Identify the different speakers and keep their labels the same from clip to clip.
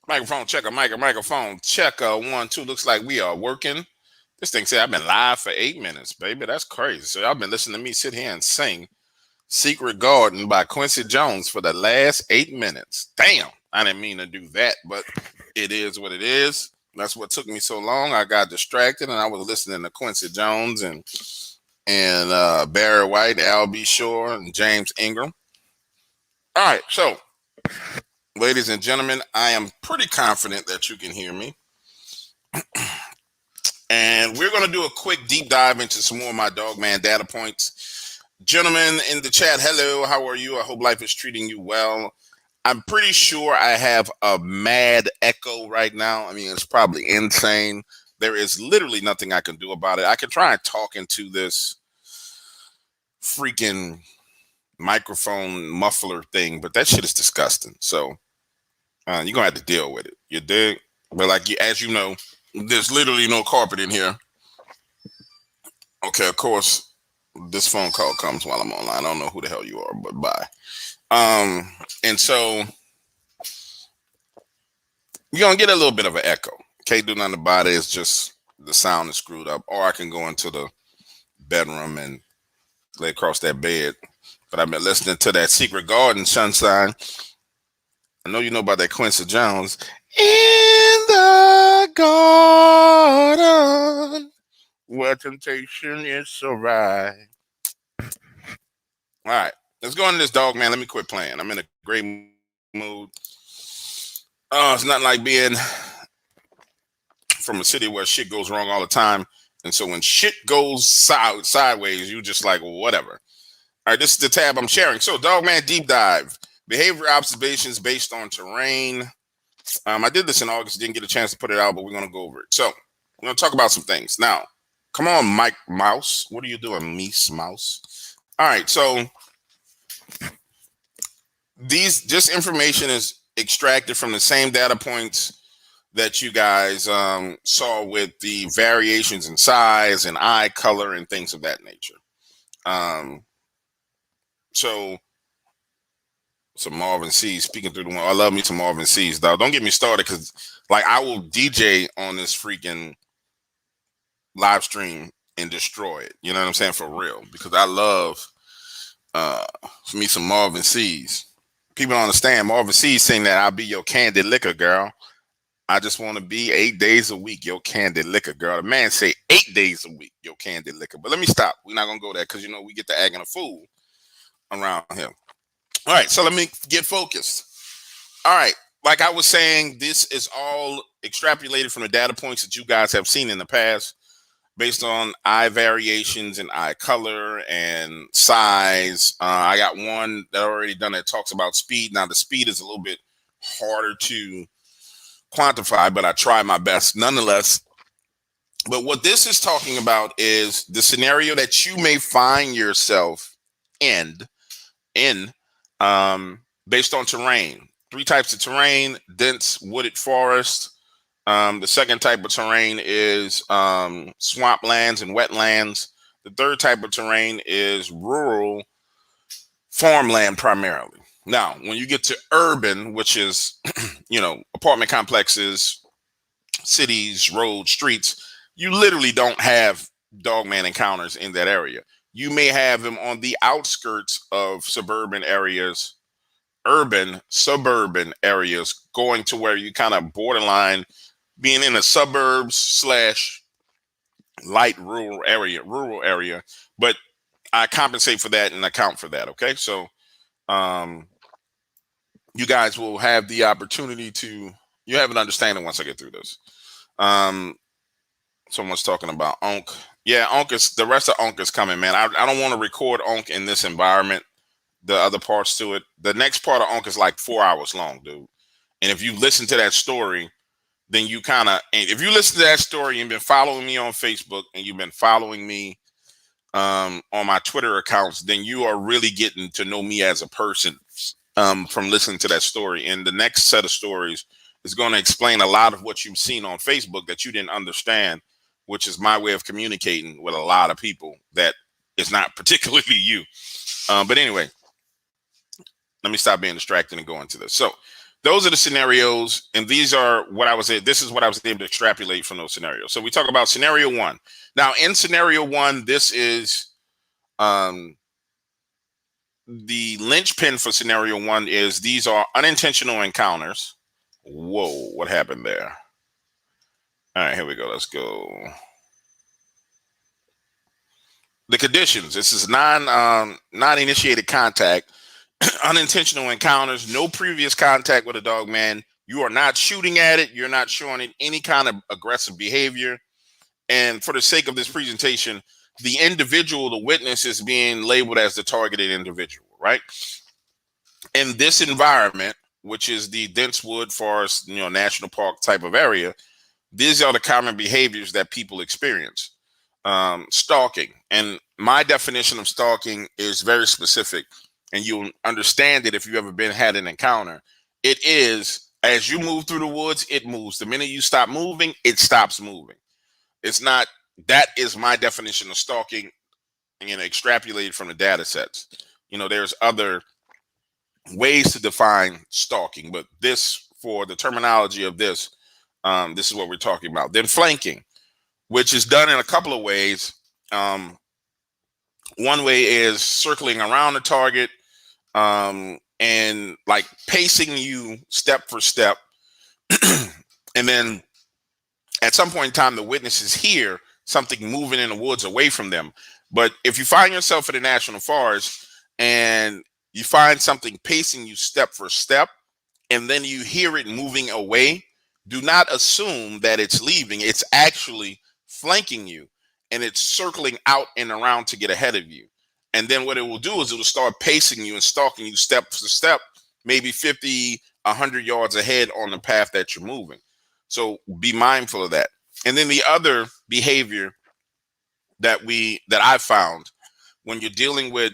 Speaker 1: Microphone checker, microphone checker. 1, 2. Looks like we are working. This thing said I've been live for 8 minutes, baby. That's crazy. So y'all been listening to me sit here and sing Secret Garden by Quincy Jones for the last 8 minutes. Damn. I didn't mean to do that, but it is what it is. That's what took me so long. I got distracted and I was listening to Quincy Jones and Barry White, Al B. Shore, and James Ingram. All right, so ladies and gentlemen, I am pretty confident that you can hear me. And we're going to do a quick deep dive into some more of my Dogman data points. Gentlemen in the chat, hello, how are you? I hope life is treating you well. I'm pretty sure I have a mad echo right now. I mean, it's probably insane. There is literally nothing I can do about it. I can try and talk into this freaking microphone muffler thing, but that shit is disgusting. So you're going to have to deal with it. You dig? But like, as you know, there's literally no carpet in here. Okay, of course, this phone call comes while I'm online. I don't know who the hell you are, but bye. And so you're going to get a little bit of an echo. Can't do nothing about it. It's just the sound is screwed up. Or I can go into the bedroom and lay across that bed. But I've been listening to that Secret Garden, Sunshine. I know you know about that Quincy Jones. In the garden where temptation is so right. All right, let's go into this Dogman. Let me quit playing. I'm in a great mood. Oh, it's nothing like being from a city where shit goes wrong all the time. And so when shit goes sideways, you just like, whatever. All right, this is the tab I'm sharing. So Dogman Deep Dive. Behavior observations based on terrain. I did this in August, didn't get a chance to put it out, but we're going to go over it. So we're going to talk about some things. Now, come on, Mike Mouse. What are you doing, Mies Mouse? All right, so this information is extracted from the same data points that you guys saw with the variations in size and eye color and things of that nature. So some Marvin C's speaking through the one. I love me some Marvin C's, dog. Don't get me started, because like I will DJ on this freaking live stream and destroy it. You know what I'm saying? For real, because I love me some Marvin C's. People don't understand. Marvin C's saying that I'll be your candy liquor girl. I just want to be 8 days a week your candy liquor girl. The man say 8 days a week your candy liquor. But let me stop. We're not gonna go there because you know we get to acting a fool around here. All right, so let me get focused. All right, like I was saying, this is all extrapolated from the data points that you guys have seen in the past based on eye variations and eye color and size. I got one that I already done that talks about speed. Now, the speed is a little bit harder to quantify, but I try my best nonetheless. But what this is talking about is the scenario that you may find yourself in based on terrain. 3 types of terrain: dense wooded forest. The second type of terrain is swamplands and wetlands. The third type of terrain is rural farmland primarily. Now, when you get to urban, which is, you know, apartment complexes, cities, roads, streets, you literally don't have Dogman encounters in that area. You may have them on the outskirts of suburban areas, urban, suburban areas, going to where you kind of borderline being in a suburbs / light rural area, but I compensate for that and account for that. Okay. So, you guys will have the opportunity to, you have an understanding once I get through this. Someone's talking about Onk. Yeah, Onk is, the rest of Onk is coming, man. I don't want to record Onk in this environment. The other parts to it. The next part of Onk is like 4 hours long, dude. And if you listen to that story, then you kind of, if you listen to that story, you've been following me on Facebook and you've been following me on my Twitter accounts, then you are really getting to know me as a person from listening to that story. And the next set of stories is going to explain a lot of what you've seen on Facebook that you didn't understand, which is my way of communicating with a lot of people that is not particularly you. But anyway, let me stop being distracted and go into this. So those are the scenarios, and these are what I was. This is what I was able to extrapolate from those scenarios. So we talk about scenario one. Now, in scenario one, this is the linchpin for scenario one is these are unintentional encounters. Whoa, what happened there? All right, here we go. Let's go. The conditions. This is non-initiated contact, unintentional encounters, no previous contact with a dog man. You are not shooting at it. You're not showing it any kind of aggressive behavior. And for the sake of this presentation, the individual, the witness, is being labeled as the targeted individual, right? In this environment, which is the dense wood forest, national park type of area, these are the common behaviors that people experience. Stalking. And my definition of stalking is very specific, and you'll understand it if you've ever had an encounter. It is, as you move through the woods, it moves. The minute you stop moving, it stops moving. It's not, that is my definition of stalking, extrapolated from the data sets. There's other ways to define stalking, but this, for the terminology of this is what we're talking about. Then flanking, which is done in a couple of ways. One way is circling around the target and like pacing you step for step. And then at some point in time, the witnesses hear something moving in the woods away from them. But if you find yourself in a national forest and you find something pacing you step for step, and then you hear it moving away, do not assume that it's leaving. It's actually flanking you, and it's circling out and around to get ahead of you. And then what it will do is it will start pacing you and stalking you step for step, maybe 50, 100 yards ahead on the path that you're moving. So be mindful of that. And then the other behavior that I've found when you're dealing with,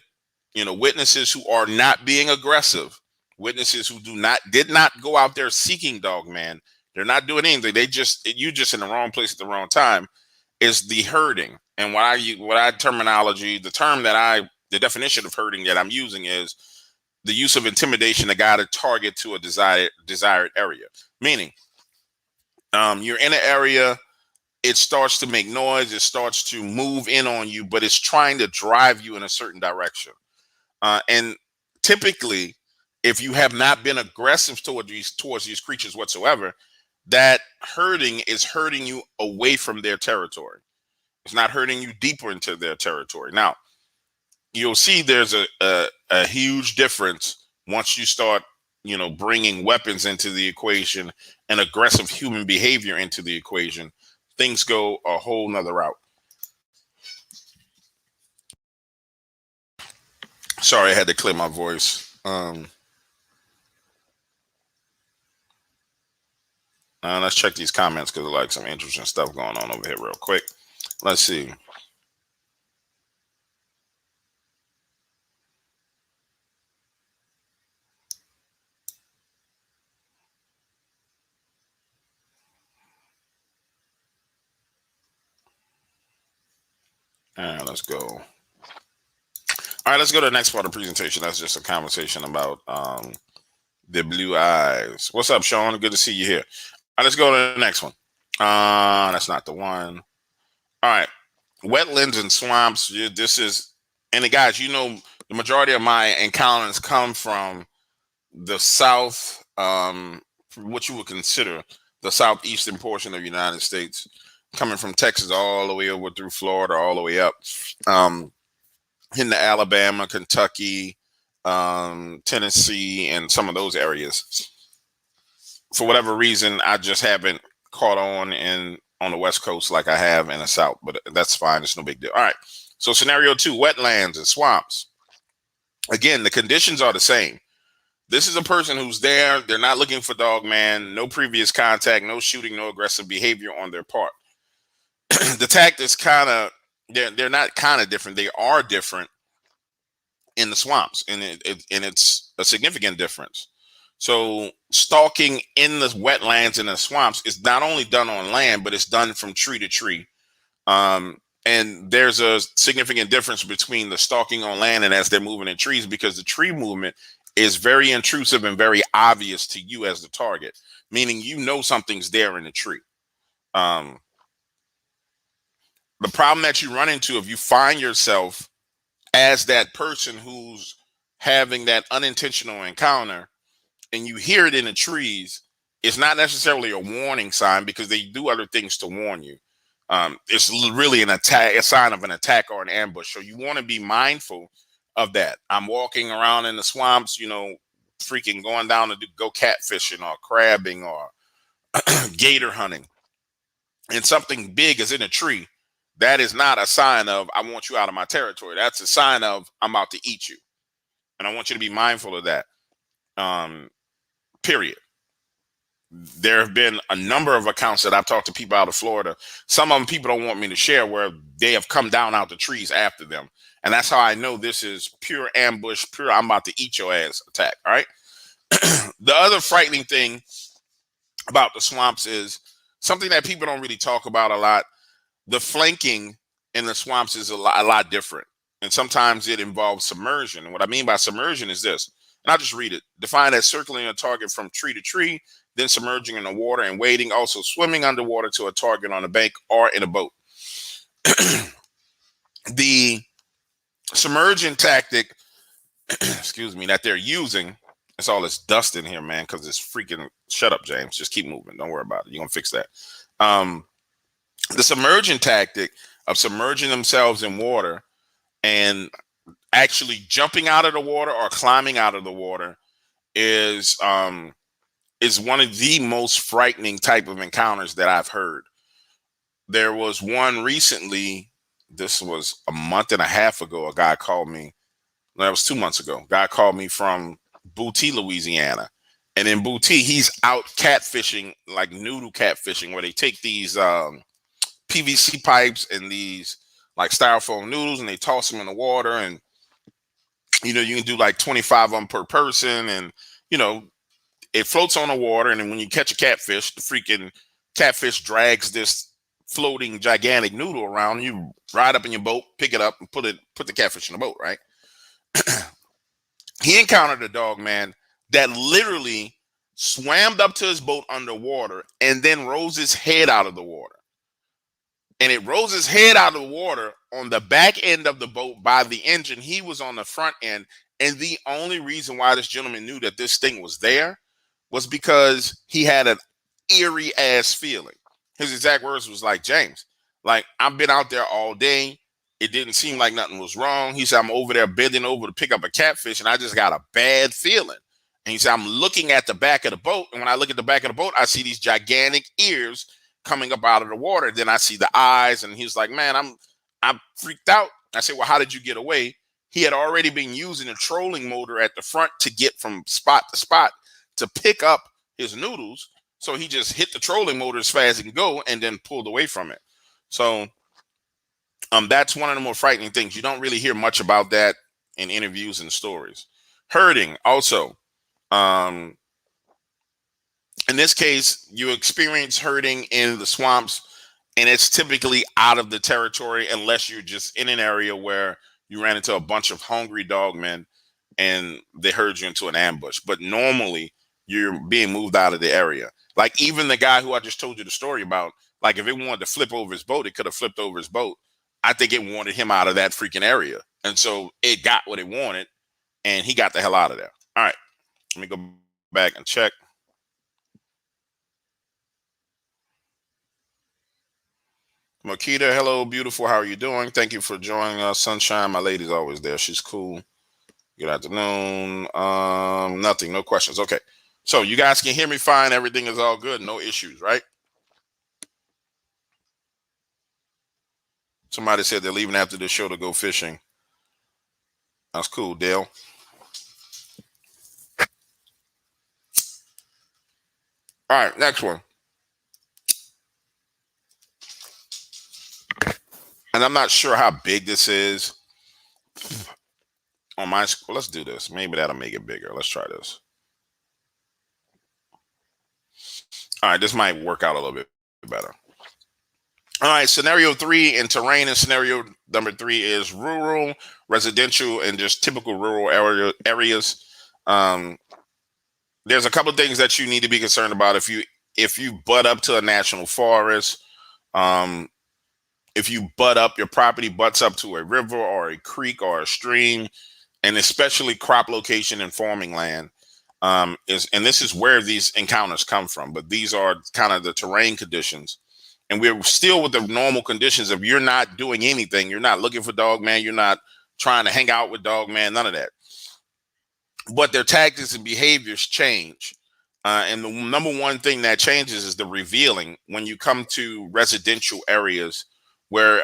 Speaker 1: witnesses who are not being aggressive, witnesses who did not go out there seeking dog man, they're not doing anything. You just in the wrong place at the wrong time, is the herding. And the definition of herding that I'm using is the use of intimidation to guide a target to a desired area. Meaning, you're in an area, it starts to make noise, it starts to move in on you, but it's trying to drive you in a certain direction. And typically, if you have not been aggressive towards these creatures whatsoever, that herding is herding you away from their territory. It's not herding you deeper into their territory. Now, you'll see there's a huge difference once you start, bringing weapons into the equation and aggressive human behavior into the equation. Things go a whole nother route. Sorry, I had to clear my voice. Let's check these comments because there's like some interesting stuff going on over here real quick. Let's see. All right, let's go. All right, let's go to the next part of the presentation. That's just a conversation about the blue eyes. What's up, Sean? Good to see you here. All right, let's go to the next one. That's not the one. All right, wetlands and swamps. This is, and the guys, the majority of my encounters come from the south, what you would consider the southeastern portion of the United States, coming from Texas all the way over through Florida, all the way up into Alabama, Kentucky, Tennessee, and some of those areas. For whatever reason, I just haven't caught on the West Coast like I have in the South, but that's fine. It's no big deal. All right. So scenario 2, wetlands and swamps. Again, the conditions are the same. This is a person who's there. They're not looking for dog man, no previous contact, no shooting, no aggressive behavior on their part. The tactics they're not kind of different. They are different in the swamps, and it's a significant difference. So stalking in the wetlands and the swamps is not only done on land, but it's done from tree to tree. And there's a significant difference between the stalking on land and as they're moving in trees, because the tree movement is very intrusive and very obvious to you as the target, meaning you know something's there in the tree. The problem that you run into if you find yourself as that person who's having that unintentional encounter and you hear it in the trees, it's not necessarily a warning sign because they do other things to warn you. It's really an attack, a sign of an attack or an ambush. So you want to be mindful of that. I'm walking around in the swamps, you know, freaking going down to go catfishing or crabbing or gator hunting, and something big is in a tree. That is not a sign of I want you out of my territory. That's a sign of I'm about to eat you. And I want you to be mindful of that. Period. There have been a number of accounts that I've talked to people out of Florida. Some of them people don't want me to share where they have come down out the trees after them. And that's how I know this is pure ambush, pure I'm about to eat your ass attack. All right. The other frightening thing about the swamps is something that people don't really talk about a lot. The flanking in the swamps is a lot different. And sometimes it involves submersion. And what I mean by submersion is this, and I'll just read it. Defined as circling a target from tree to tree, then submerging in the water and wading, also swimming underwater to a target on a bank or in a boat. The submerging tactic, excuse me, that they're using, it's all this dust in here, man, because it's freaking, shut up, James. Just keep moving. Don't worry about it. You're going to fix that. The submerging tactic of submerging themselves in water and actually jumping out of the water or climbing out of the water is one of the most frightening type of encounters that I've heard. There was one recently, this was a month and a half ago, a guy called me, that was 2 months ago, a guy called me from Booty, Louisiana. And in Booty, he's out catfishing, like noodle catfishing, where they take these PVC pipes and these like styrofoam noodles and they toss them in the water. And, you know, you can do like 25 of them per person. And, you know, it floats on the water. And then when you catch a catfish, the freaking catfish drags this floating gigantic noodle around. You ride up in your boat, pick it up and put the catfish in the boat, right? He encountered a dog, man, that literally swam up to his boat underwater and then rose his head out of the water. And it rose his head out of the water on the back end of the boat by the engine. He was on the front end. And the only reason why this gentleman knew that this thing was there was because he had an eerie ass feeling. His exact words was like, James, like, I've been out there all day. It didn't seem like nothing was wrong. He said, I'm over there bending over to pick up a catfish and I just got a bad feeling. And he said, I'm looking at the back of the boat. And when I look at the back of the boat, I see these gigantic ears coming up out of the water. Then I see the eyes. And he's like, man, I'm freaked out. I said, well, how did you get away? He had already been using a trolling motor at the front to get from spot to spot to pick up his noodles. So he just hit the trolling motor as fast as he can go and then pulled away from it. So that's one of the more frightening things. You don't really hear much about that in interviews and stories. Herding also. In this case, you experience herding in the swamps, and it's typically out of the territory unless you're just in an area where you ran into a bunch of hungry dogmen and they herd you into an ambush. But normally you're being moved out of the area. Like even the guy who I just told you the story about, like if it wanted to flip over his boat, it could have flipped over his boat. I think it wanted him out of that freaking area. And so it got what it wanted and he got the hell out of there. All right, let me go back and check. Makita, hello, beautiful. How are you doing? Thank you for joining us. Sunshine, my lady's always there. She's cool. Good afternoon. Nothing, no questions. Okay. So you guys can hear me fine. Everything is all good. No issues, right? Somebody said they're leaving after the show to go fishing. That's cool, Dale. All right, next one. And I'm not sure how big this is on my screen. Let's do this. Maybe that'll make it bigger. Let's try this. All right, this might work out a little bit better. All right, scenario 3 in terrain, and scenario number 3 is rural, residential, and just typical rural areas. Um, there's a couple of things that you need to be concerned about if you butt up to a national forest. Um, if you butt up, your property butts up to a river or a creek or a stream, and especially crop location and farming land, and this is where these encounters come from. But these are kind of the terrain conditions, and we're still with the normal conditions of you're not doing anything, you're not looking for Dogman, you're not trying to hang out with Dogman, none of that. But their tactics and behaviors change. And the number one thing that changes is the revealing. When you come to residential areas where,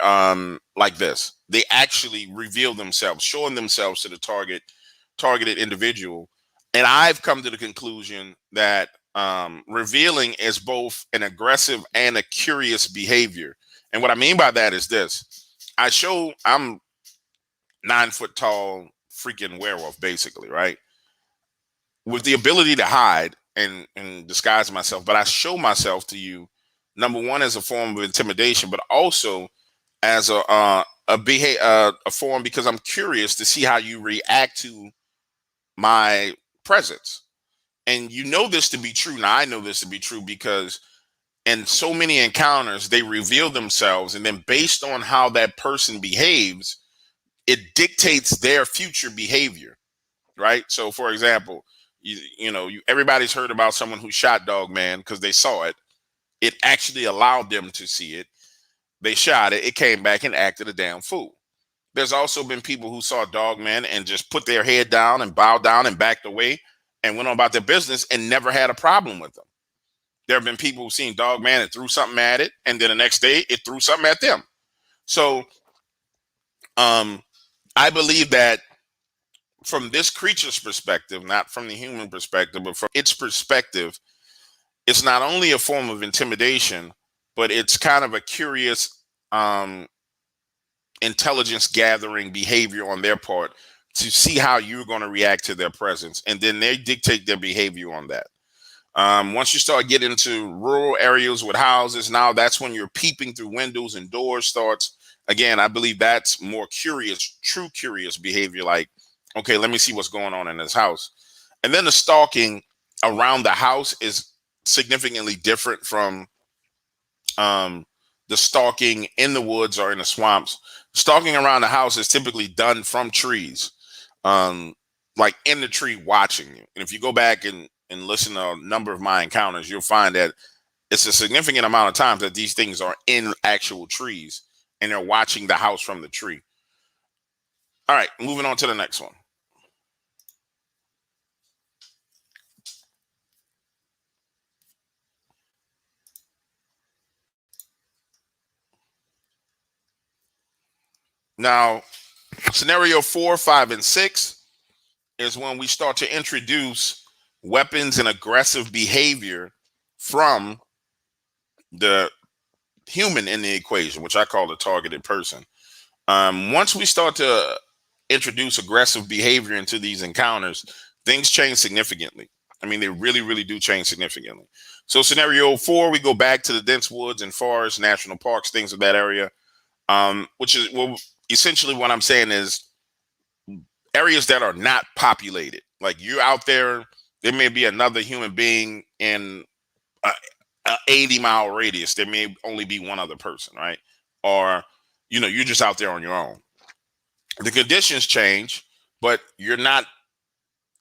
Speaker 1: like this, they actually reveal themselves, showing themselves to the targeted individual. And I've come to the conclusion that revealing is both an aggressive and a curious behavior. And what I mean by that is this: I'm 9 foot tall, freaking werewolf, basically, right? With the ability to hide and disguise myself, but I show myself to you, number one, as a form of intimidation, but also as a form because I'm curious to see how you react to my presence. And you know this to be true. Now I know this to be true because in so many encounters, they reveal themselves, and then based on how that person behaves, it dictates their future behavior, right? So, for example, everybody's heard about someone who shot Dogman because they saw it. It actually allowed them to see it. They shot it. It came back and acted a damn fool. There's also been people who saw Dogman and just put their head down and bowed down and backed away and went on about their business and never had a problem with them. There have been people who've seen Dogman and threw something at it, and then the next day it threw something at them. So I believe that from this creature's perspective, not from the human perspective, but from its perspective, it's not only a form of intimidation, but it's kind of a curious intelligence gathering behavior on their part to see how you're going to react to their presence. And then they dictate their behavior on that. Once you start getting into rural areas with houses, now that's when you're peeping through windows and doors starts. Again, I believe that's more curious, true curious behavior. Like, okay, let me see what's going on in this house. And then the stalking around the house is significantly different from the stalking in the woods or in the swamps. Stalking around the house is typically done from trees, like in the tree watching you. And if you go back and listen to a number of my encounters, you'll find that it's a significant amount of times that these things are in actual trees and they're watching the house from the tree. All right, moving on to the next one. Now, scenario 4, 5, and 6 is when we start to introduce weapons and aggressive behavior from the human in the equation, which I call the targeted person. Once we start to introduce aggressive behavior into these encounters, things change significantly. I mean, they really, really do change significantly. So scenario 4, we go back to the dense woods and forests, national parks, things of that area, which is, well, essentially what I'm saying is areas that are not populated. Like you're out there may be another human being in a 80-mile radius. There may only be one other person, right? Or, you're just out there on your own. The conditions change, but you're not.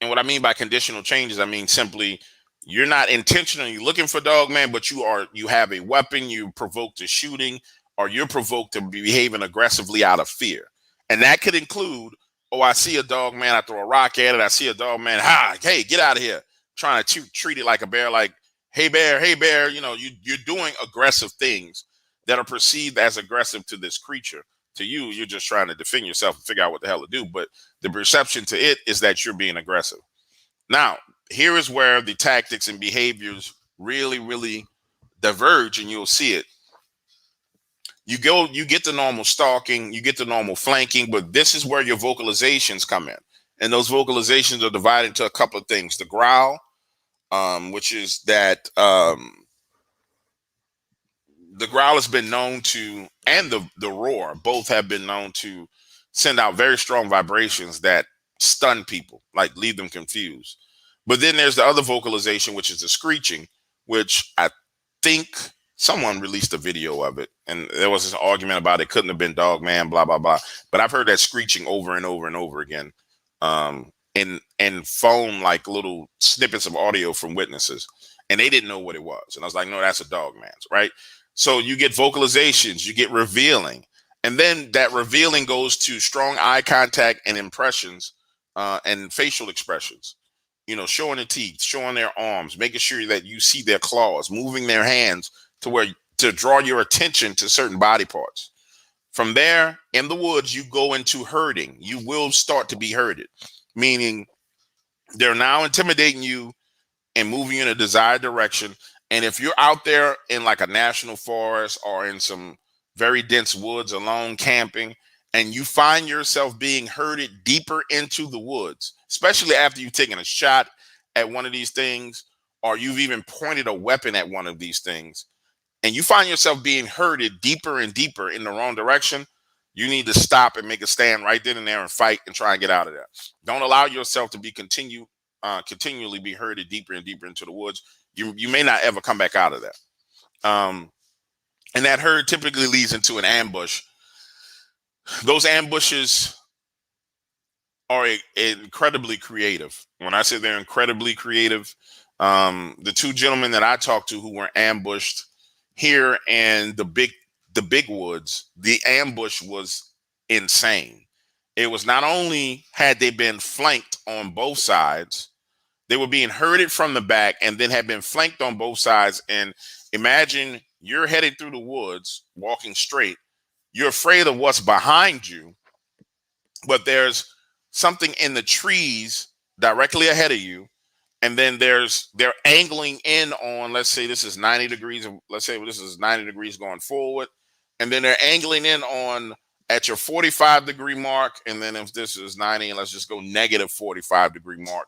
Speaker 1: And what I mean by conditional changes, I mean simply you're not intentionally looking for Dogman, but you have a weapon, you provoked a shooting, or you're provoked to be behaving aggressively out of fear. And that could include, oh, I see a Dogman, I throw a rock at it, I see a Dogman, hey, get out of here. Trying to treat it like a bear, like, hey bear, you're doing aggressive things that are perceived as aggressive to this creature. To you, you're just trying to defend yourself and figure out what the hell to do. But the perception to it is that you're being aggressive. Now, here is where the tactics and behaviors really, really diverge, and you'll see it. You get the normal stalking, you get the normal flanking, but this is where your vocalizations come in. And those vocalizations are divided into a couple of things. The growl, which is that the growl has been known to, and the roar, both have been known to send out very strong vibrations that stun people, like leave them confused. But then there's the other vocalization, which is the screeching, which I think someone released a video of it, and there was this argument about it couldn't have been Dogman, blah blah blah. But I've heard that screeching over and over and over again, and phone like little snippets of audio from witnesses, and they didn't know what it was. And I was like, no, that's a Dogman's, right? So you get vocalizations, you get revealing, and then that revealing goes to strong eye contact and impressions, and facial expressions. You know, showing the teeth, showing their arms, making sure that you see their claws, moving their hands to draw your attention to certain body parts. From there, in the woods, you go into herding. You will start to be herded, meaning they're now intimidating you and moving you in a desired direction. And if you're out there in like a national forest or in some very dense woods alone camping, and you find yourself being herded deeper into the woods, especially after you've taken a shot at one of these things, or you've even pointed a weapon at one of these things, and you find yourself being herded deeper and deeper in the wrong direction, you need to stop and make a stand right then and there and fight and try and get out of there. Don't allow yourself to be continually be herded deeper and deeper into the woods. You may not ever come back out of that. And that herd typically leads into an ambush. Those ambushes are incredibly creative. When I say they're incredibly creative, the two gentlemen that I talked to who were ambushed here in the big woods, the ambush was insane. It was not only had they been flanked on both sides, they were being herded from the back and then had been flanked on both sides. And imagine you're headed through the woods, walking straight. You're afraid of what's behind you, but there's something in the trees directly ahead of you. And then they're angling in on, let's say this is 90 degrees. Let's say this is 90 degrees going forward. And then they're angling in on at your 45-degree mark. And then if this is 90, and let's just go negative 45-degree mark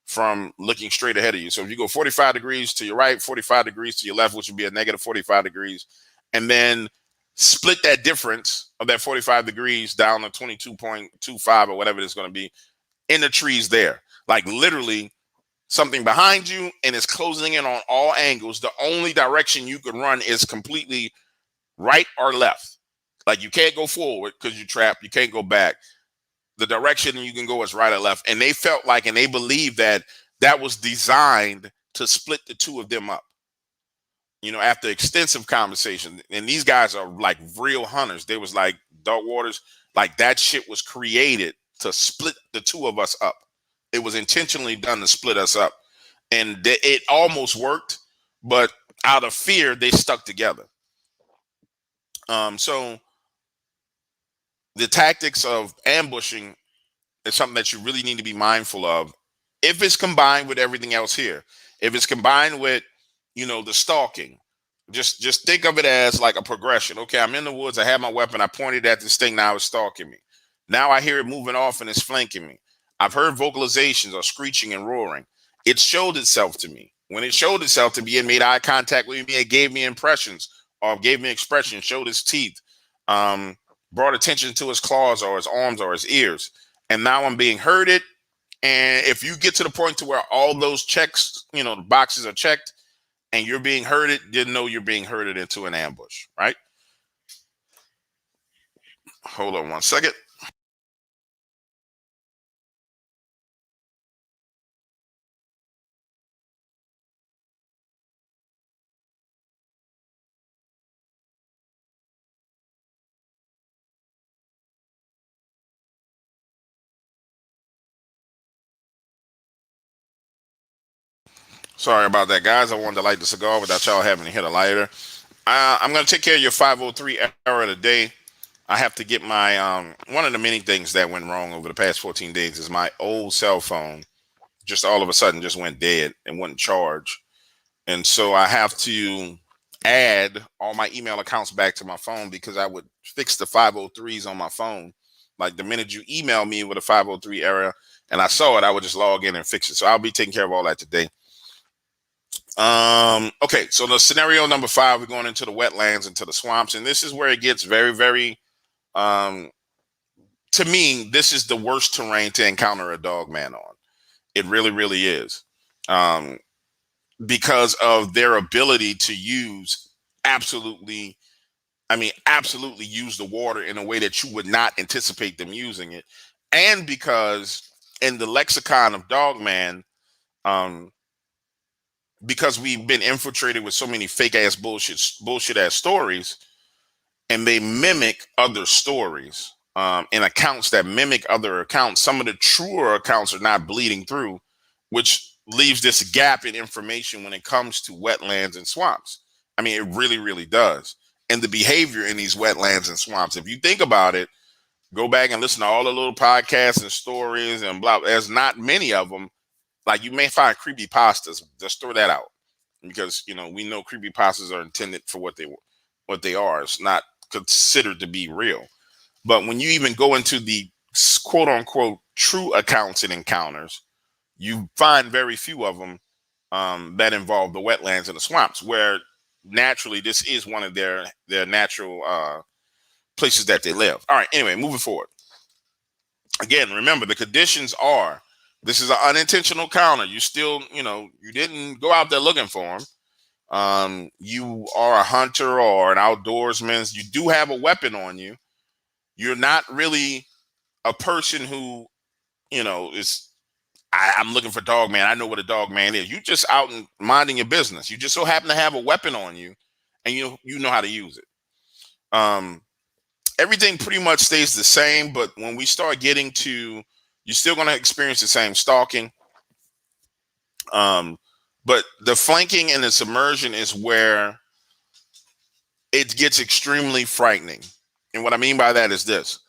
Speaker 1: from looking straight ahead of you. So if you go 45 degrees to your right, 45 degrees to your left, which would be a negative 45 degrees, and then split that difference of that 45 degrees down to 22.25 or whatever it's going to be in the trees there. Like literally something behind you and it's closing in on all angles. The only direction you can run is completely right or left. Like you can't go forward because you're trapped. You can't go back. The direction you can go is right or left. And they felt like, and they believed that that was designed to split the two of them up. You know, after extensive conversation, and these guys are like real hunters. They was like, Dark Waters, like that shit was created to split the two of us up. It was intentionally done to split us up. And it almost worked, but out of fear, they stuck together. So the tactics of ambushing is something that you really need to be mindful of if it's combined with everything else here. If it's combined with, you know, the stalking, just think of it as like a progression. Okay, I'm in the woods. I have my weapon. I pointed at this thing. Now it's stalking me. Now I hear it moving off and it's flanking me. I've heard vocalizations or screeching and roaring. It showed itself to me. When it showed itself to me, it made eye contact with me. It gave me impressions or gave me expression, showed its teeth, brought attention to his claws or his arms or his ears. And now I'm being herded. And if you get to the point to where all those checks, you know, the boxes are checked and you're being herded, didn't know you're being herded into an ambush, right? Hold on one second. Sorry about that, guys. I wanted to light the cigar without y'all having to hit a lighter. I'm going to take care of your 503 error today. I have to get my, one of the many things that went wrong over the past 14 days is my old cell phone just all of a sudden just went dead and wouldn't charge. And so I have to add all my email accounts back to my phone because I would fix the 503s on my phone. Like the minute you email me with a 503 error and I saw it, I would just log in and fix it. So I'll be taking care of all that today. Okay, so the scenario number 5, we're going into the wetlands, into the swamps, and this is where it gets very, very to me, this is the worst terrain to encounter a dogman on. It really, really is. Um, because of their ability to use absolutely, absolutely use the water in a way that you would not anticipate them using it. And because in the lexicon of Dogman, um, because we've been infiltrated with so many fake ass bullshit ass stories, and they mimic other stories and accounts that mimic other accounts. Some of the truer accounts are not bleeding through, which leaves this gap in information when it comes to wetlands and swamps. I mean, it really, really does. And the behavior in these wetlands and swamps, if you think about it, go back and listen to all the little podcasts and stories and blah. There's not many of them. Like, you may find creepy pastas. Just throw that out, because we know creepy pastas are intended for what they are. It's not considered to be real. But when you even go into the quote unquote true accounts and encounters, you find very few of them that involve the wetlands and the swamps, where naturally this is one of their natural places that they live. All right. Anyway, moving forward. Again, remember, the conditions are, this is an unintentional counter. You still, you didn't go out there looking for them. You are a hunter or an outdoorsman. You do have a weapon on you. You're not really a person who, is, I'm looking for Dogman. I know what a Dogman is. You just out and minding your business. You just so happen to have a weapon on you, and you know how to use it. Everything pretty much stays the same, but when we start getting to, you're still going to experience the same stalking. But the flanking and the submersion is where it gets extremely frightening. And what I mean by that is this.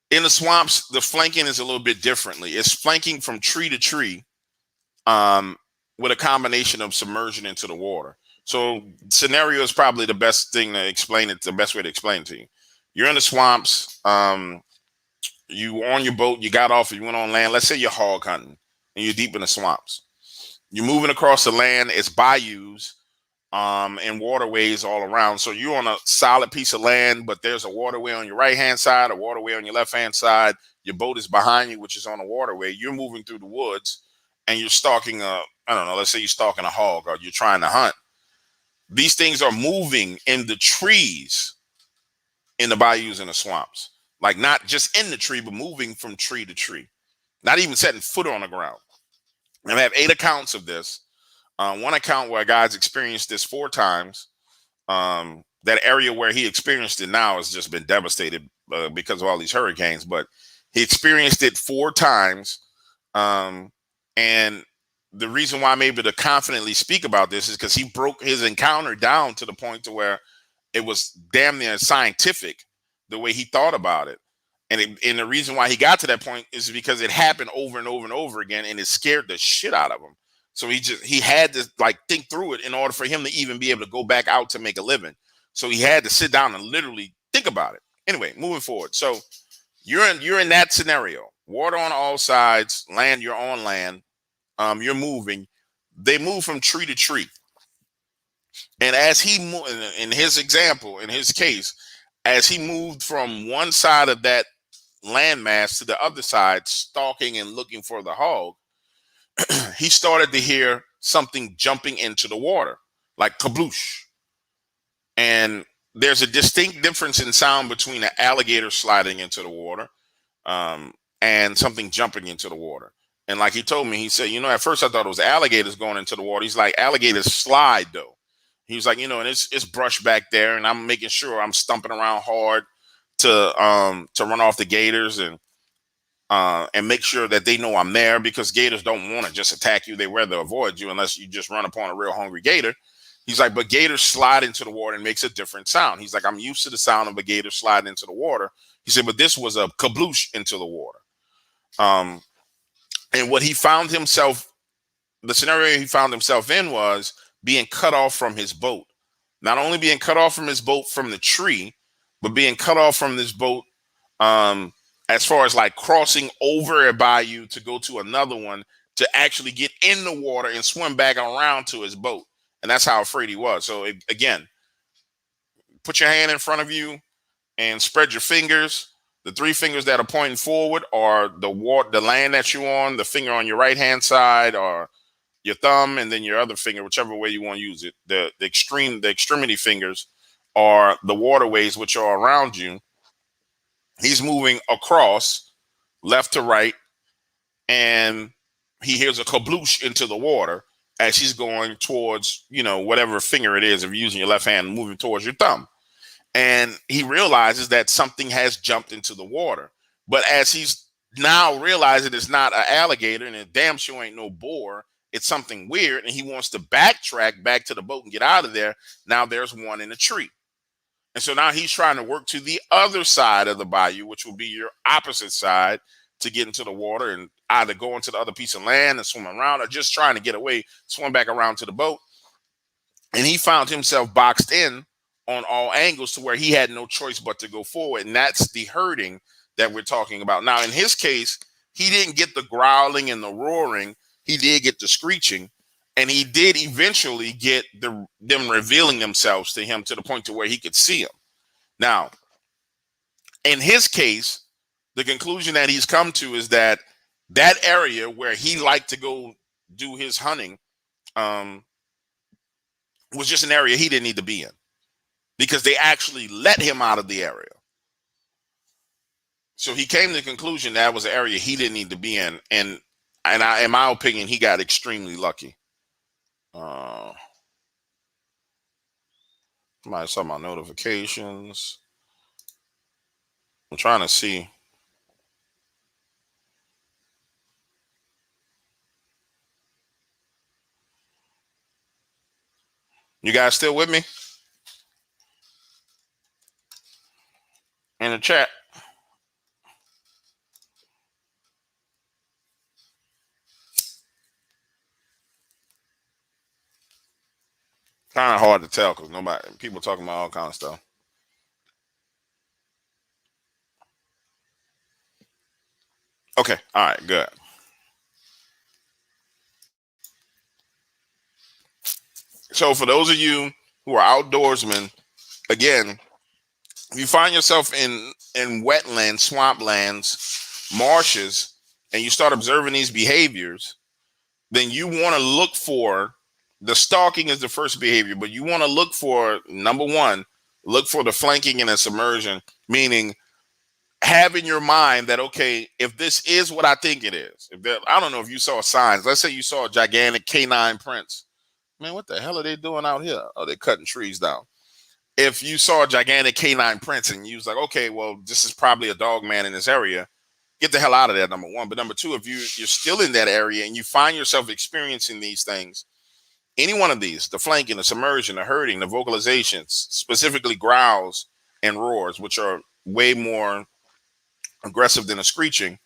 Speaker 1: In the swamps, the flanking is a little bit differently. It's flanking from tree to tree, with a combination of submersion into the water. So scenario is probably the best thing to explain it, the best way to explain it to you. You're in the swamps, you on your boat, you got off, you went on land. Let's say you're hog hunting and you're deep in the swamps. You're moving across the land, it's bayous, and waterways all around. So you're on a solid piece of land, but there's a waterway on your right hand side, a waterway on your left hand side. Your boat is behind you, which is on a waterway. You're moving through the woods, and you're stalking let's say you're stalking a hog, or you're trying to hunt. These things are moving in the trees, in the bayous and the swamps. Like, not just in the tree, but moving from tree to tree. Not even setting foot on the ground. And I have 8 accounts of this. One account where a guy's experienced this 4 times. That area where he experienced it now has just been devastated because of all these hurricanes. But he experienced it 4 times. And the reason why I'm able to confidently speak about this is because he broke his encounter down to the point to where it was damn near scientific the way he thought about it. And the reason why he got to that point is because it happened over and over and over again, and it scared the shit out of him. So he had to like think through it in order for him to even be able to go back out to make a living. So he had to sit down and literally think about it. Anyway, moving forward. So you're in that scenario. Water on all sides, land, you're on land. You're moving. They move from tree to tree. And as he moved, in his example, in his case, as he moved from one side of that landmass to the other side, stalking and looking for the hog, he started to hear something jumping into the water, like kabloosh. And there's a distinct difference in sound between an alligator sliding into the water and something jumping into the water. And like he told me, he said, at first I thought it was alligators going into the water. He's like, alligators slide though. He was like, and it's brush back there, and I'm making sure I'm stumping around hard to run off the gators and make sure that they know I'm there, because gators don't want to just attack you. They rather avoid you unless you just run upon a real hungry gator. He's like, but gators slide into the water and makes a different sound. He's like, I'm used to the sound of a gator sliding into the water. He said, but this was a kabloosh into the water. And what he found himself, the scenario he found himself in was being cut off from his boat. Not only being cut off from his boat from the tree, but being cut off from this boat as far as like crossing over a bayou to go to another one to actually get in the water and swim back around to his boat. And that's how afraid he was. So again, put your hand in front of you and spread your fingers. The three fingers that are pointing forward are the land that you're on. The finger on your right hand side, or your thumb, and then your other finger, whichever way you want to use it. The extremity fingers are the waterways which are around you. He's moving across left to right, and he hears a kabloosh into the water as he's going towards, whatever finger it is, if you're using your left hand, moving towards your thumb. And he realizes that something has jumped into the water. But as he's now realizing it's not an alligator and it damn sure ain't no boar, it's something weird, and he wants to backtrack back to the boat and get out of there. Now there's one in a tree. And so now he's trying to work to the other side of the bayou, which will be your opposite side, to get into the water and either go into the other piece of land and swim around, or just trying to get away, swim back around to the boat. And he found himself boxed in on all angles to where he had no choice but to go forward. And that's the herding that we're talking about. Now, in his case, he didn't get the growling and the roaring. He did get the screeching, and he did eventually get them revealing themselves to him to the point to where he could see them. Now, in his case, the conclusion that he's come to is that area where he liked to go do his hunting was just an area he didn't need to be in, because they actually let him out of the area. So he came to the conclusion that was an area he didn't need to be in. And in my opinion, he got extremely lucky. Somebody saw my notifications. I'm trying to see. You guys still with me? In the chat. Kind of hard to tell because people talking about all kind of stuff. Okay. All right. Good. So for those of you who are outdoorsmen, again, if you find yourself in wetlands, swamplands, marshes, and you start observing these behaviors, then you want to look for the stalking is the first behavior, but you want to look for, number one, look for the flanking and the submersion, meaning have in your mind that, okay, if this is what I think it is, I don't know if you saw signs. Let's say you saw a gigantic canine prince. Man, what the hell are they doing out here? Oh, they're cutting trees down. If you saw a gigantic canine prince and you was like, okay, well, this is probably a dog man in this area, get the hell out of there, number one. But number two, if you're still in that area and you find yourself experiencing these things, any one of these, the flanking, the submersion, the herding, the vocalizations, specifically growls and roars, which are way more aggressive than a screeching,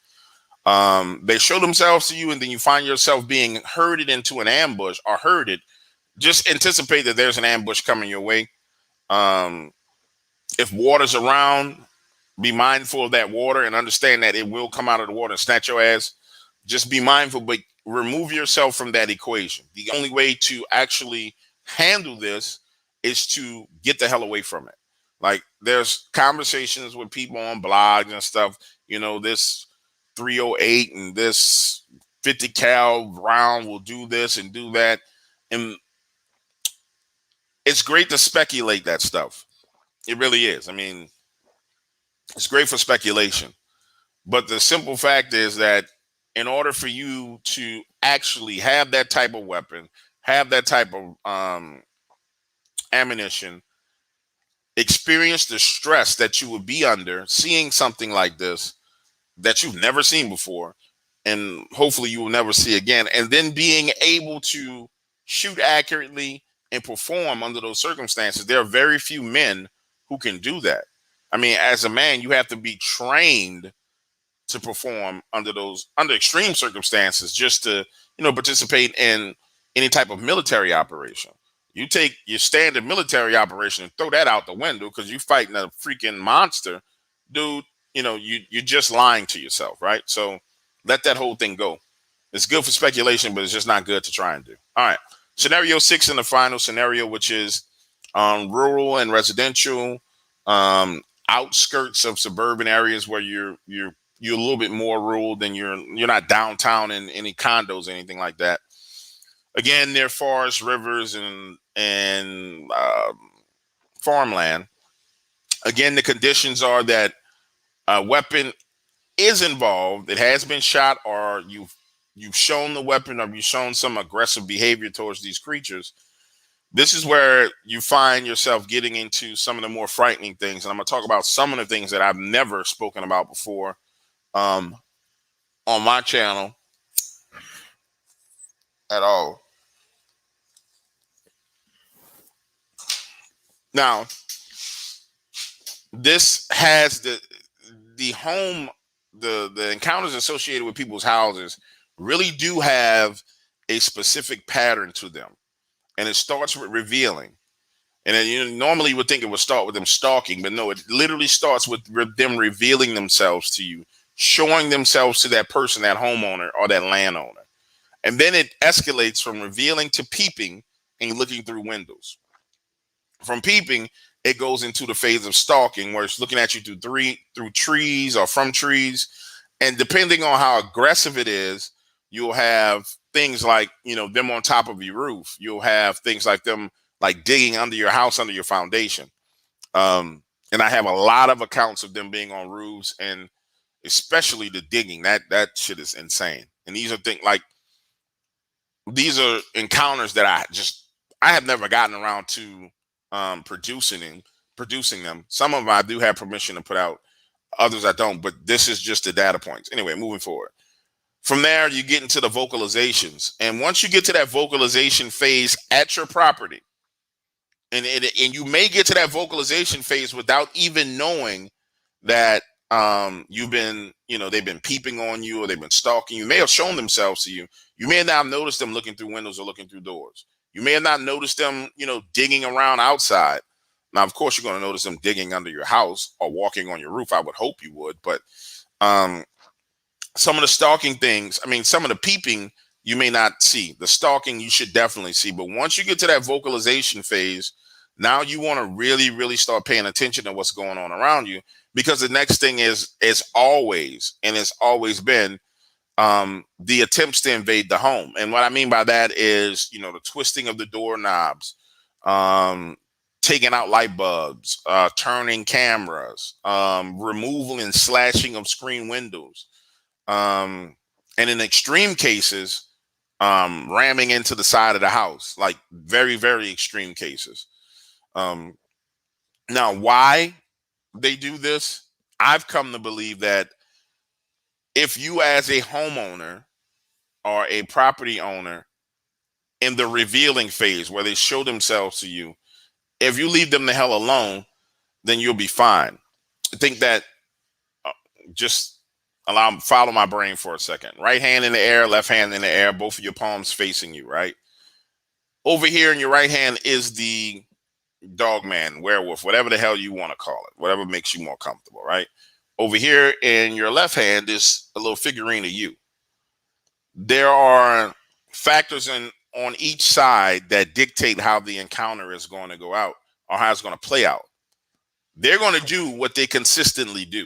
Speaker 1: they show themselves to you, and then you find yourself being herded into an ambush or herded. Just anticipate that there's an ambush coming your way. If water's around, be mindful of that water and understand that it will come out of the water and snatch your ass. Just be mindful, but remove yourself from that equation. The only way to actually handle this is to get the hell away from it. Like, there's conversations with people on blogs and stuff, this 308 and this 50 cal round will do this and do that. And it's great to speculate that stuff. It really is. I mean, it's great for speculation. But the simple fact is that in order for you to actually have that type of weapon, have that type of ammunition, experience the stress that you would be under seeing something like this that you've never seen before, and hopefully you will never see again, and then being able to shoot accurately and perform under those circumstances. There are very few men who can do that. I mean, as a man, you have to be trained to perform under extreme circumstances, just to, participate in any type of military operation. You take your standard military operation and throw that out the window because you're fighting a freaking monster, dude. You're just lying to yourself, right? So let that whole thing go. It's good for speculation, but it's just not good to try and do. All right. Scenario 6 in the final scenario, which is rural and residential. outskirts of suburban areas where you're a little bit more rural than you're not downtown in any condos or anything like that. Again, near forests, rivers, and farmland. Again, the conditions are that a weapon is involved. It has been shot, or you've shown the weapon, or you've shown some aggressive behavior towards these creatures. This is where you find yourself getting into some of the more frightening things, and I'm going to talk about some of the things that I've never spoken about before on my channel at all. Now, this has the home, the encounters associated with people's houses really do have a specific pattern to them, and it starts with revealing. And then normally you would think it would start with them stalking, but no, it literally starts with them revealing themselves to you, showing themselves to that person, that homeowner or that landowner. And then it escalates from revealing to peeping and looking through windows. From peeping, it goes into the phase of stalking, where it's looking at you through trees or from trees. And depending on how aggressive it is, you'll have things like, them on top of your roof. You'll have things like them like digging under your house, under your foundation. And I have a lot of accounts of them being on roofs, and especially the digging. That shit is insane. And these are encounters that I have never gotten around to producing them. Some of them I do have permission to put out, others I don't, but this is just the data points. Anyway, moving forward. From there, you get into the vocalizations. And once you get to that vocalization phase at your property, and you may get to that vocalization phase without even knowing that they've been peeping on you, or they've been stalking you. May have shown themselves to you. You may not have noticed them looking through windows or looking through doors. You may have not noticed them, digging around outside. Now, of course, you're going to notice them digging under your house or walking on your roof. I would hope you would. But some of the stalking things, some of the peeping you may not see. The stalking you should definitely see. But once you get to that vocalization phase, now you want to really, really start paying attention to what's going on around you, because the next thing is always, and it's always been, the attempts to invade the home. And what I mean by that is, the twisting of the doorknobs, taking out light bulbs, turning cameras, removal and slashing of screen windows, and in extreme cases, ramming into the side of the house, like very, very extreme cases. Now, why they do this, I've come to believe that if you as a homeowner or a property owner in the revealing phase where they show themselves to you, if you leave them the hell alone, then you'll be fine. I think that just follow my brain for a second. Right hand in the air, left hand in the air, both of your palms facing you, right? Over here in your right hand is the Dogman, werewolf, whatever the hell you want to call it, whatever makes you more comfortable, right? Over here in your left hand is a little figurine of you. There are factors on each side that dictate how the encounter is going to go out, or how it's going to play out. They're going to do what they consistently do.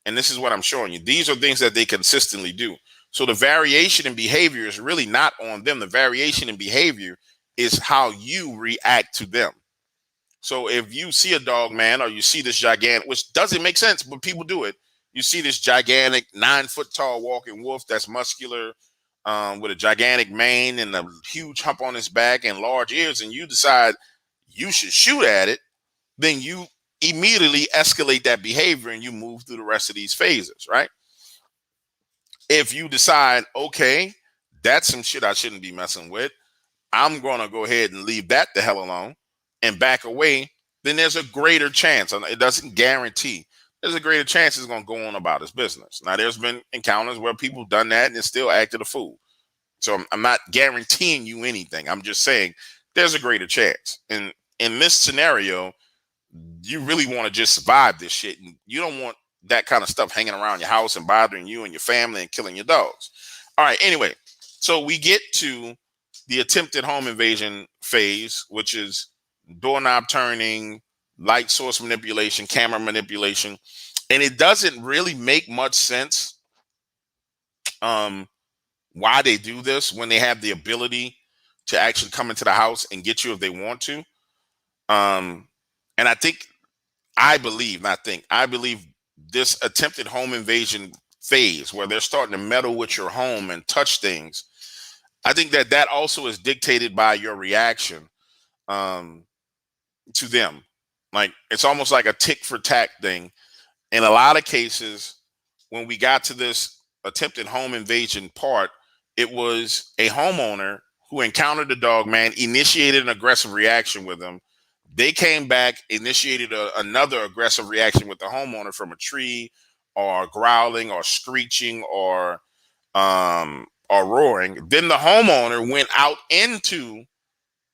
Speaker 1: And this is what I'm showing you. These are things that they consistently do. So the variation in behavior is really not on them. The variation in behavior is how you react to them. So if you see a dog man, or you see this gigantic, which doesn't make sense, but people do it. You see this gigantic 9-foot tall walking wolf that's muscular, with a gigantic mane and a huge hump on his back and large ears, and you decide you should shoot at it, then you immediately escalate that behavior and you move through the rest of these phases, right? If you decide, okay, that's some shit I shouldn't be messing with, I'm going to go ahead and leave that the hell alone and back away, then there's a greater chance. It doesn't guarantee. There's a greater chance it's going to go on about his business. Now, there's been encounters where people have done that and it still acted a fool. So I'm not guaranteeing you anything. I'm just saying there's a greater chance. And in this scenario, you really want to just survive this shit. And you don't want that kind of stuff hanging around your house and bothering you and your family and killing your dogs. All right. Anyway, so we get to the attempted home invasion phase, which is doorknob turning, light source manipulation, camera manipulation, and it doesn't really make much sense why they do this when they have the ability to actually come into the house and get you if they want to. Um, and I believe this attempted home invasion phase where they're starting to meddle with your home and touch things. I think that also is dictated by your reaction um, to them. Like it's almost like a tick for tack thing. In a lot of cases, when we got to this attempted home invasion part, it was a homeowner who encountered the dog man, initiated an aggressive reaction with him. They came back, initiated another aggressive reaction with the homeowner from a tree, or growling, or screeching, or roaring. Then the homeowner went out into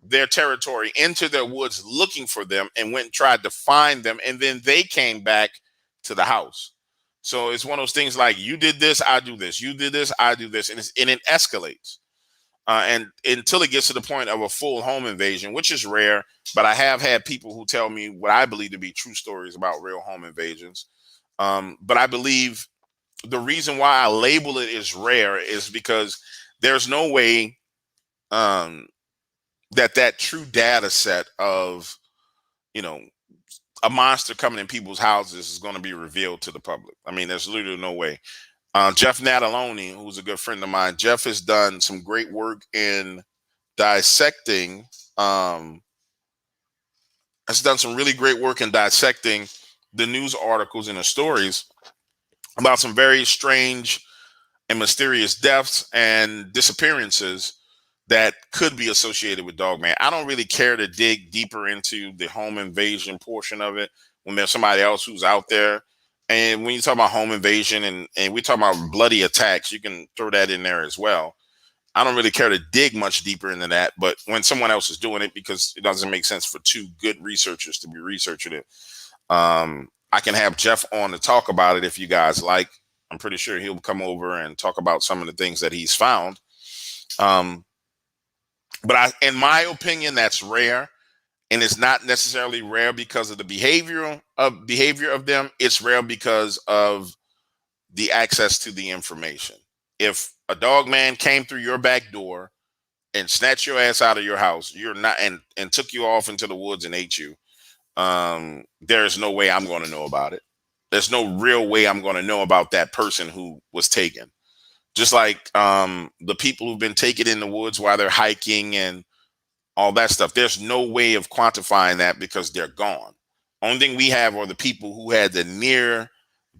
Speaker 1: their territory, into their woods, looking for them, and went and tried to find them, and then they came back to the house. So it's one of those things like, you did this, I do this, you did this, I do this, and it escalates, and until it gets to the point of a full home invasion, which is rare. But I have had people who tell me what I believe to be true stories about real home invasions. But I believe the reason why I label it as rare is because there's no way um, that true data set of, you know, a monster coming in people's houses is going to be revealed to the public. I mean, there's literally no way. Jeff Nataloni, who's a good friend of mine, Jeff has done some great work in dissecting, um, has done some really great work in dissecting the news articles and the stories about some very strange and mysterious deaths and disappearances that could be associated with Dogman. I don't really care to dig deeper into the home invasion portion of it when there's somebody else who's out there. And when you talk about home invasion and we talk about bloody attacks, you can throw that in there as well. I don't really care to dig much deeper into that, but when someone else is doing it, because it doesn't make sense for two good researchers to be researching it, I can have Jeff on to talk about it if you guys like. I'm pretty sure he'll come over and talk about some of the things that he's found. But in my opinion, that's rare, and it's not necessarily rare because of the behavior of them. It's rare because of the access to the information. If a dog man came through your back door and snatched your ass out of your house, you're not and took you off into the woods and ate you, there's no way I'm going to know about it. There's no real way I'm going to know about that person who was taken. Just like the people who've been taken in the woods while they're hiking and all that stuff. There's no way of quantifying that because they're gone. Only thing we have are the people who had the near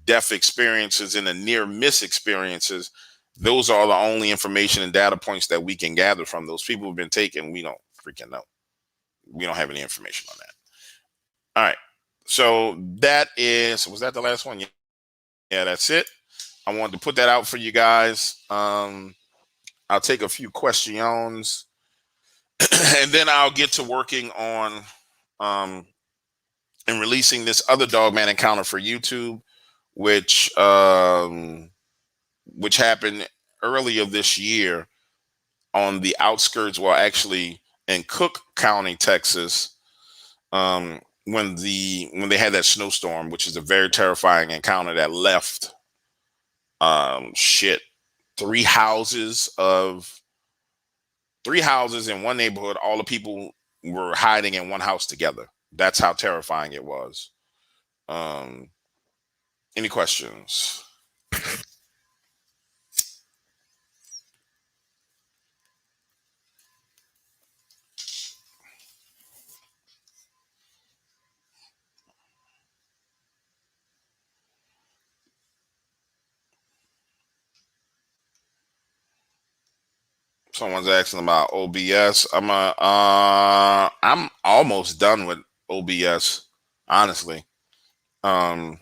Speaker 1: death experiences and the near miss experiences. Those are the only information and data points that we can gather from those people who've been taken. We don't freaking know. We don't have any information on that. All right. So was that the last one? Yeah, that's it. I wanted to put that out for you guys. I'll take a few questions and then I'll get to working on and releasing this other Dogman encounter for YouTube, which happened earlier this year on the outskirts, well, actually in Cook County, Texas, when they had that snowstorm, which is a very terrifying encounter that left three houses in one neighborhood. All the people were hiding in one house together. That's how terrifying it was. Any questions? Someone's asking about OBS. I'm almost done with OBS, honestly. Someone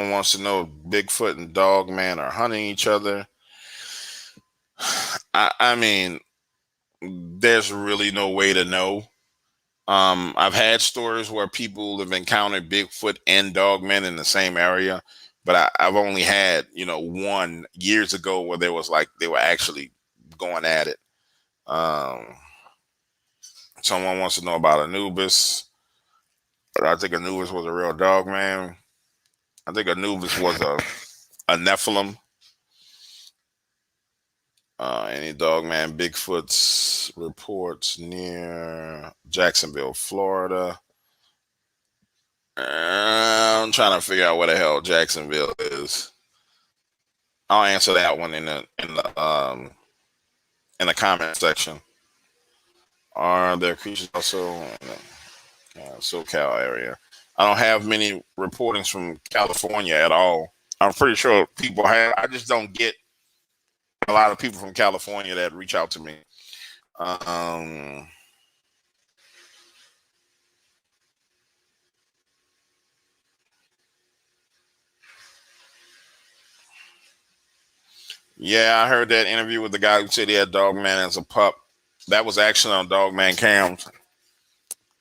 Speaker 1: wants to know if Bigfoot and Dogman are hunting each other. I mean, there's really no way to know. I've had stories where people have encountered Bigfoot and Dogmen in the same area, but I've only had, one years ago where there was like they were actually going at it. Someone wants to know about Anubis. I think Anubis was a real dog man. I think Anubis was a Nephilim. Any Dogman Bigfoot's reports near Jacksonville, Florida. I'm trying to figure out where the hell Jacksonville is. I'll answer that one in the comment section. Are there creatures also in the SoCal area? I don't have many reportings from California at all. I'm pretty sure people have. I just don't get a lot of people from California that reach out to me. Yeah, I heard that interview with the guy who said he had Dogman as a pup. That was actually on Dogman Cams.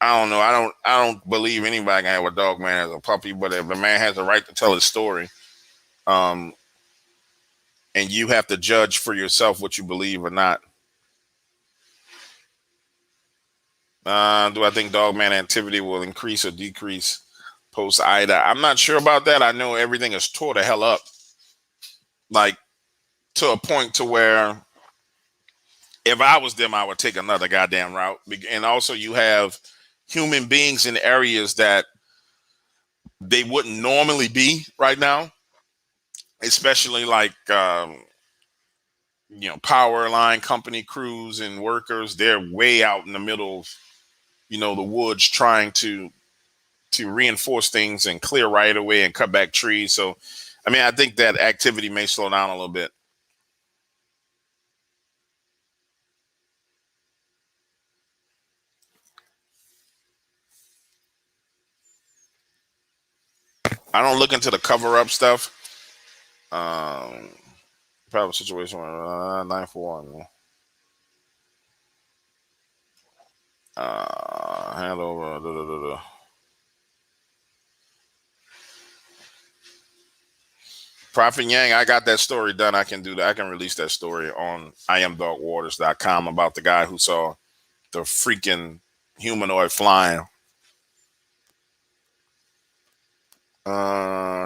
Speaker 1: I don't know. I don't believe anybody can have a Dogman as a puppy, but if the man has a right to tell his story, and you have to judge for yourself what you believe or not. Do I think Dogman activity will increase or decrease post Ida? I'm not sure about that. I know everything is tore the hell up, like to a point to where if I was them, I would take another goddamn route. And also, you have human beings in areas that they wouldn't normally be right now, especially like power line company crews and workers. They're way out in the middle of the woods trying to reinforce things and clear right away and cut back trees. So, I mean, I think that activity may slow down a little bit. I don't look into the cover up stuff. Probably situation 941. Hand over. Prophet Yang, I got that story done. I can do that. I can release that story on IamDogWaters.com about the guy who saw the freaking humanoid flying.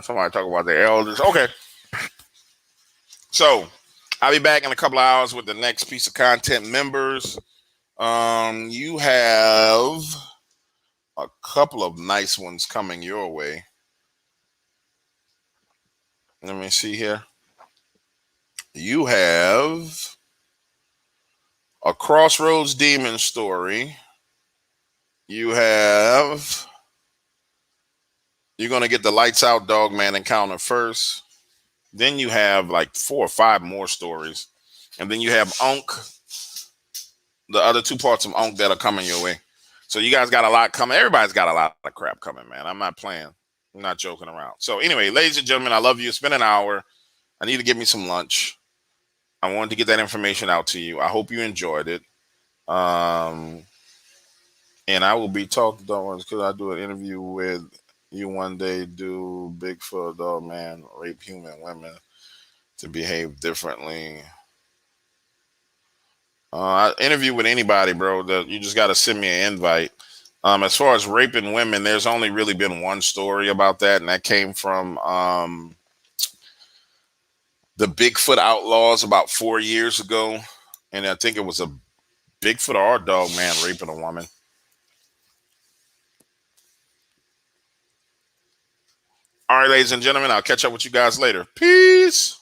Speaker 1: Somebody talk about the elders. Okay. So I'll be back in a couple of hours with the next piece of content. Members, you have a couple of nice ones coming your way. Let me see here. You have a Crossroads Demon story. You're going to get the Lights Out Dogman encounter first. Then you have like 4 or 5 more stories. And then you have Unk, the other 2 parts of Unk that are coming your way. So you guys got a lot coming. Everybody's got a lot of crap coming, man. I'm not playing. I'm not joking around. So anyway, ladies and gentlemen, I love you. It's been an hour. I need to get me some lunch. I wanted to get that information out to you. I hope you enjoyed it. And I will be talking because I do an interview with you one day. Do Bigfoot Dogman rape human women to behave differently? I interview with anybody, bro. You just got to send me an invite. As far as raping women, there's only really been one story about that, and that came from the Bigfoot Outlaws about 4 years ago. And I think it was a Bigfoot or a Dogman raping a woman. All right, ladies and gentlemen, I'll catch up with you guys later. Peace.